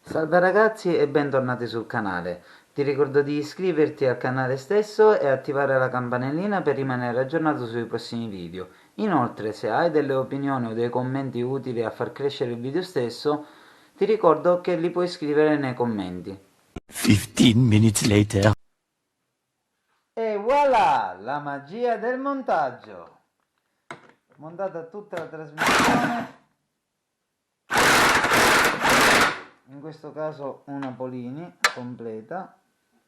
Salve ragazzi e bentornati sul canale. Ti ricordo di iscriverti al canale stesso e attivare la campanellina per rimanere aggiornato sui prossimi video. Inoltre, se hai delle opinioni o dei commenti utili a far crescere il video stesso, ti ricordo che li puoi scrivere nei commenti. 15 minutes later. E voilà! La magia del montaggio! Montata tutta la trasmissione. In questo caso una Polini completa,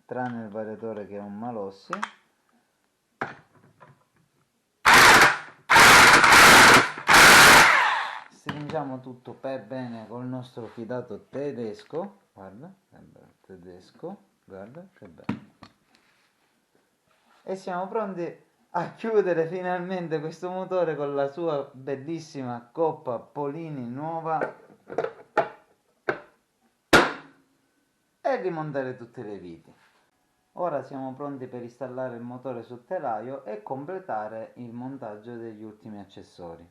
tranne il variatore che è un Malossi. Stringiamo tutto per bene col nostro fidato tedesco. Guarda, che bello, tedesco, guarda che bello. E siamo pronti a chiudere finalmente questo motore con la sua bellissima coppa Polini nuova e rimontare tutte le viti. Ora siamo pronti per installare il motore sul telaio e completare il montaggio degli ultimi accessori.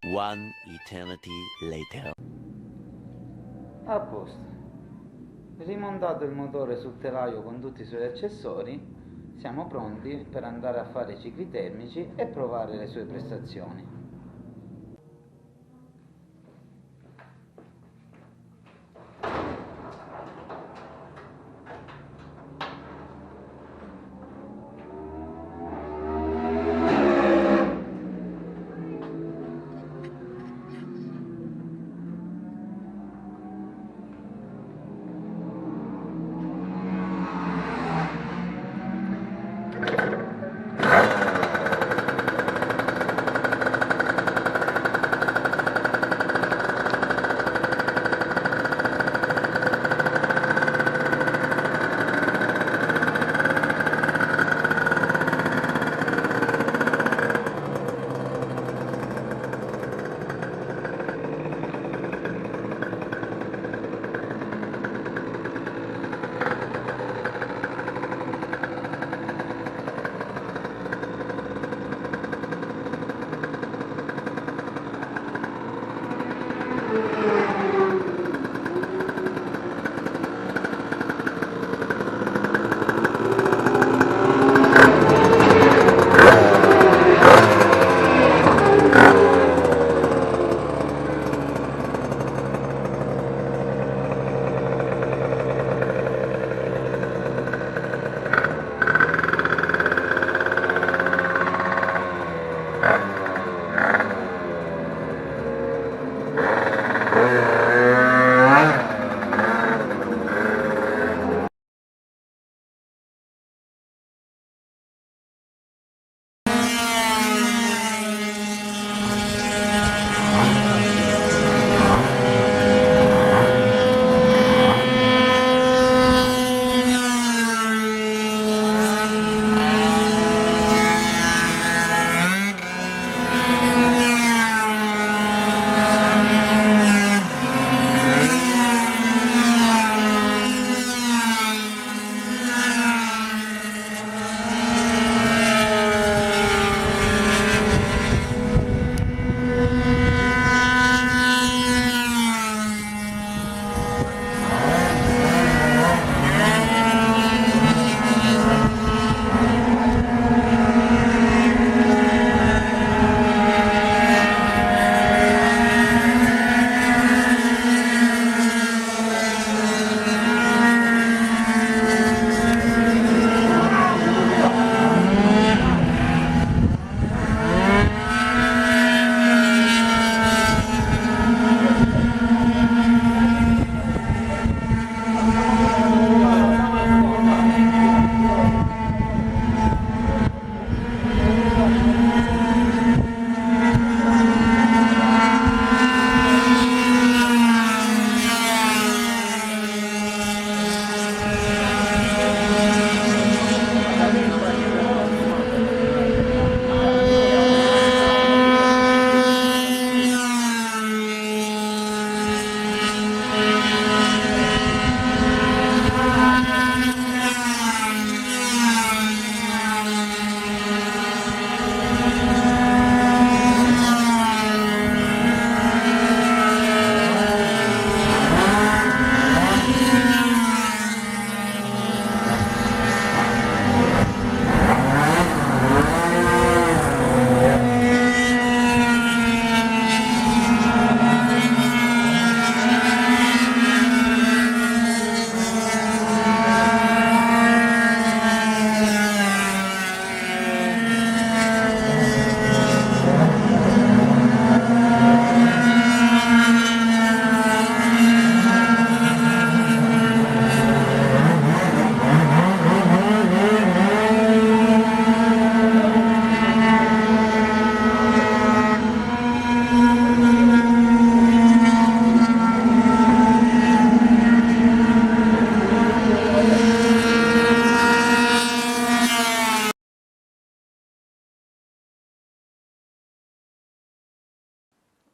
One eternity later. A posto. Rimontato il motore sul telaio con tutti i suoi accessori, siamo pronti per andare a fare i cicli termici e provare le sue prestazioni.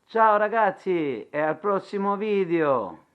Ciao ragazzi e al prossimo video!